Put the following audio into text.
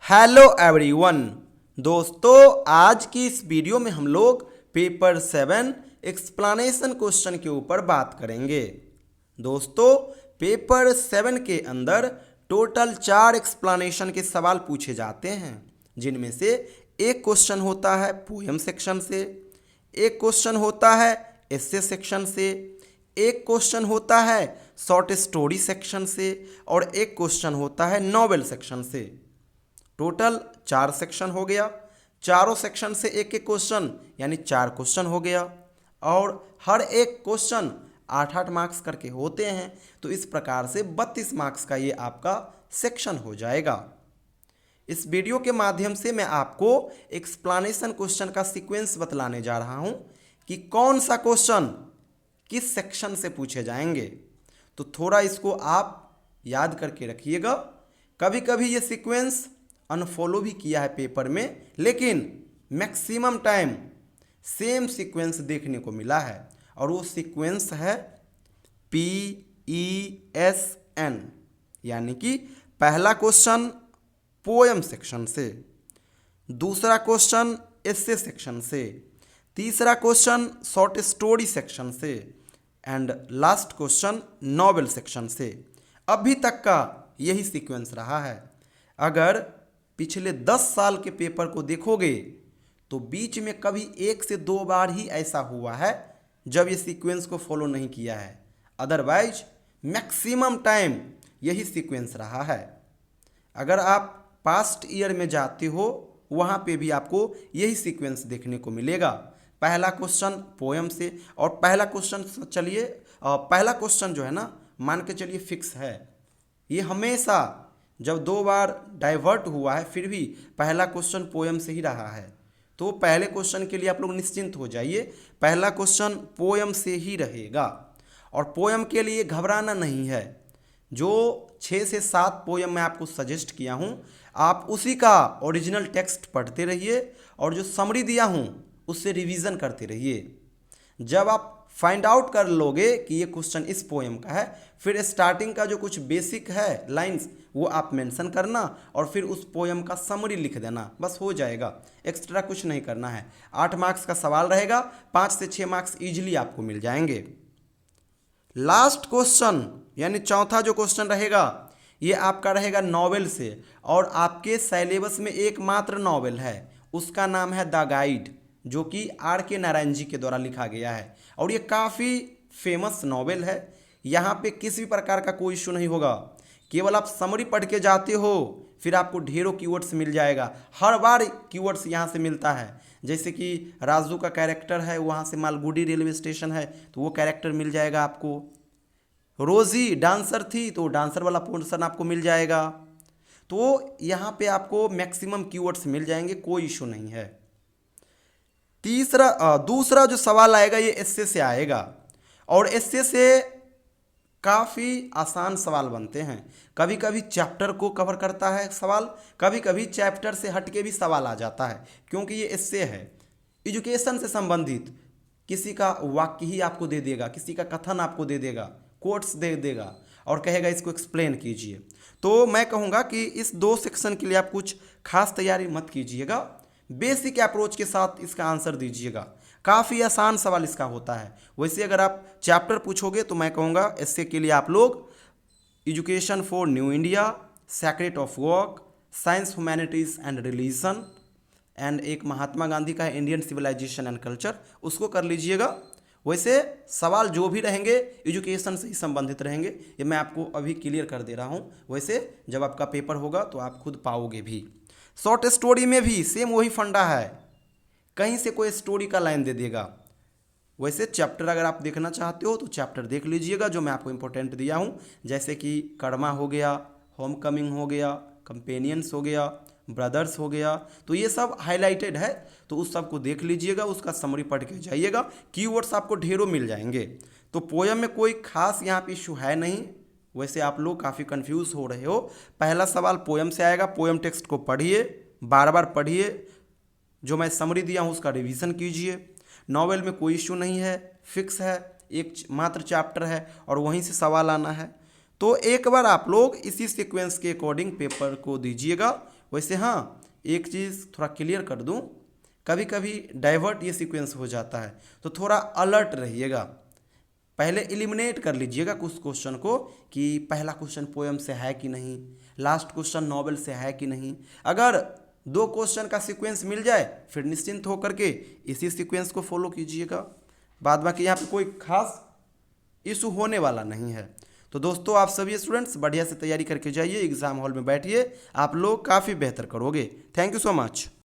Hello everyone. दोस्तों, आज की इस वीडियो में हम लोग पेपर 7 एक्सप्लेनेशन क्वेश्चन के ऊपर बात करेंगे। दोस्तों, पेपर 7 के अंदर टोटल 4 एक्सप्लेनेशन के सवाल पूछे जाते हैं, जिनमें से एक क्वेश्चन होता है पोएम सेक्शन से, एक क्वेश्चन होता है एस्से सेक्शन से, एक क्वेश्चन होता है शॉर्ट स्टोरी सेक्शन से और एक क्वेश्चन होता है नॉवेल सेक्शन से। टोटल 4 सेक्शन हो गया। चारों सेक्शन से एक एक क्वेश्चन यानी 4 क्वेश्चन हो गया और हर एक क्वेश्चन 8-8 मार्क्स करके होते हैं। तो इस प्रकार से 32 मार्क्स का ये आपका सेक्शन हो जाएगा। इस वीडियो के माध्यम से मैं आपको एक्सप्लेनेशन क्वेश्चन का सीक्वेंस बतलाने जा रहा हूं कि कौन सा क्वेश्चन किस सेक्शन से पूछे जाएंगे। तो थोड़ा इसको आप याद करके रखिएगा। कभी कभी ये सीक्वेंस अनफॉलो भी किया है पेपर में, लेकिन मैक्सिमम टाइम सेम सीक्वेंस देखने को मिला है और वो सीक्वेंस है PESN, यानी कि पहला क्वेश्चन पोएम सेक्शन से, दूसरा क्वेश्चन एस्से सेक्शन से, तीसरा क्वेश्चन शॉर्ट स्टोरी सेक्शन से and last question novel section से। अभी तक का यही सीक्वेंस रहा है। अगर पिछले 10 साल के पेपर को देखोगे तो बीच में कभी 1 से 2 बार ही ऐसा हुआ है जब ये सीक्वेंस को फॉलो नहीं किया है। अदरवाइज मैक्सिमम टाइम यही सीक्वेंस रहा है। अगर आप पास्ट ईयर में जाते हो वहाँ पे भी आपको यही सीक्वेंस देखने को मिलेगा। पहला क्वेश्चन पोएम से और पहला क्वेश्चन चलिए पहला क्वेश्चन जो है ना, मान के चलिए फिक्स है। ये हमेशा जब 2 बार डाइवर्ट हुआ है फिर भी पहला क्वेश्चन पोएम से ही रहा है। तो पहले क्वेश्चन के लिए आप लोग निश्चिंत हो जाइए, पहला क्वेश्चन पोएम से ही रहेगा। और पोएम के लिए घबराना नहीं है। जो 6 से 7 पोएम मैं आपको सजेस्ट किया हूँ, आप उसी का ओरिजिनल टेक्स्ट पढ़ते रहिए और जो समरी दिया हूँ उससे रिवीजन करते रहिए। जब आप फाइंड आउट कर लोगे कि ये क्वेश्चन इस पोएम का है, फिर स्टार्टिंग का जो कुछ बेसिक है लाइंस वो आप मेंशन करना और फिर उस पोएम का समरी लिख देना, बस हो जाएगा। एक्स्ट्रा कुछ नहीं करना है। 8 मार्क्स का सवाल रहेगा, 5 से 6 मार्क्स इजीली आपको मिल जाएंगे। लास्ट क्वेश्चन यानी चौथा जो क्वेश्चन रहेगा ये आपका रहेगा नॉवेल से, और आपके सिलेबस में एकमात्र नॉवेल है, उसका नाम है द गाइड, जो कि R.K. नारायण जी के द्वारा लिखा गया है और ये काफ़ी फेमस नॉवेल है। यहाँ पे किसी भी प्रकार का कोई इशू नहीं होगा। केवल आप समरी पढ़ के जाते हो, फिर आपको ढेरों कीवर्ड्स मिल जाएगा। हर बार कीवर्ड्स यहाँ से मिलता है। जैसे कि राजू का कैरेक्टर है, वहाँ से मालगुडी रेलवे स्टेशन है तो वो कैरेक्टर मिल जाएगा आपको। रोजी डांसर थी तो डांसर वाला पोर्शन आपको मिल जाएगा। तो यहाँ पे आपको मैक्सिमम कीवर्ड्स मिल जाएंगे, कोई इशू नहीं है। दूसरा जो सवाल आएगा ये एस्से से आएगा और एस्से से काफ़ी आसान सवाल बनते हैं। कभी कभी चैप्टर को कवर करता है सवाल, कभी कभी चैप्टर से हटके भी सवाल आ जाता है, क्योंकि ये एस्से है। एजुकेशन से संबंधित किसी का वाक्य ही आपको दे देगा, किसी का कथन आपको दे देगा, कोट्स दे देगा और कहेगा इसको एक्सप्लेन कीजिए। तो मैं कहूँगा कि इस 2 सेक्शन के लिए आप कुछ खास तैयारी मत कीजिएगा, बेसिक अप्रोच के साथ इसका आंसर दीजिएगा। काफ़ी आसान सवाल इसका होता है। वैसे अगर आप चैप्टर पूछोगे तो मैं कहूँगा इससे के लिए आप लोग education for new India, secret of work, science humanities and religion एंड एक महात्मा गांधी का है इंडियन सिविलाइजेशन एंड कल्चर, उसको कर लीजिएगा। वैसे सवाल जो भी रहेंगे एजुकेशन से ही संबंधित रहेंगे, ये मैं आपको अभी क्लियर कर दे रहा हूँ। वैसे जब आपका पेपर होगा तो आप खुद पाओगे भी। शॉर्ट स्टोरी में भी सेम वही फंडा है, कहीं से कोई स्टोरी का लाइन दे देगा। वैसे चैप्टर अगर आप देखना चाहते हो तो चैप्टर देख लीजिएगा जो मैं आपको इंपॉर्टेंट दिया हूँ, जैसे कि कर्मा हो गया, होम कमिंग हो गया, कंपेनियंस हो गया, ब्रदर्स हो गया, तो ये सब हाईलाइटेड है, तो उस सब को देख लीजिएगा, उसका समरी पढ़ के जाइएगा। कीवर्ड्स आपको ढेरों मिल जाएंगे। तो पोएम में कोई खास यहाँ पे इशू है नहीं। वैसे आप लोग काफ़ी कंफ्यूज हो रहे हो। पहला सवाल पोएम से आएगा, पोएम टेक्स्ट को पढ़िए, बार बार पढ़िए, जो मैं समरी दिया हूँ उसका रिवीजन कीजिए। नॉवेल में कोई इशू नहीं है, फिक्स है, एक मात्र चैप्टर है और वहीं से सवाल आना है। तो एक बार आप लोग इसी सीक्वेंस के अकॉर्डिंग पेपर को दीजिएगा, वैसे हाँ, एक चीज़ थोड़ा क्लियर कर दूं, कभी कभी डाइवर्ट ये सीक्वेंस हो जाता है, तो थोड़ा अलर्ट रहिएगा। पहले एलिमिनेट कर लीजिएगा कुछ क्वेश्चन को कि पहला क्वेश्चन पोएम से है कि नहीं, लास्ट क्वेश्चन नॉवेल से है कि नहीं। अगर 2 क्वेश्चन का सीक्वेंस मिल जाए फिर निश्चिंत होकर के इसी सीक्वेंस को फॉलो कीजिएगा। बाद बाकी यहाँ पे कोई खास इशू होने वाला नहीं है। तो दोस्तों, आप सभी स्टूडेंट्स बढ़िया से तैयारी करके जाइए, एग्जाम हॉल में बैठिए, आप लोग काफ़ी बेहतर करोगे। Thank you so much.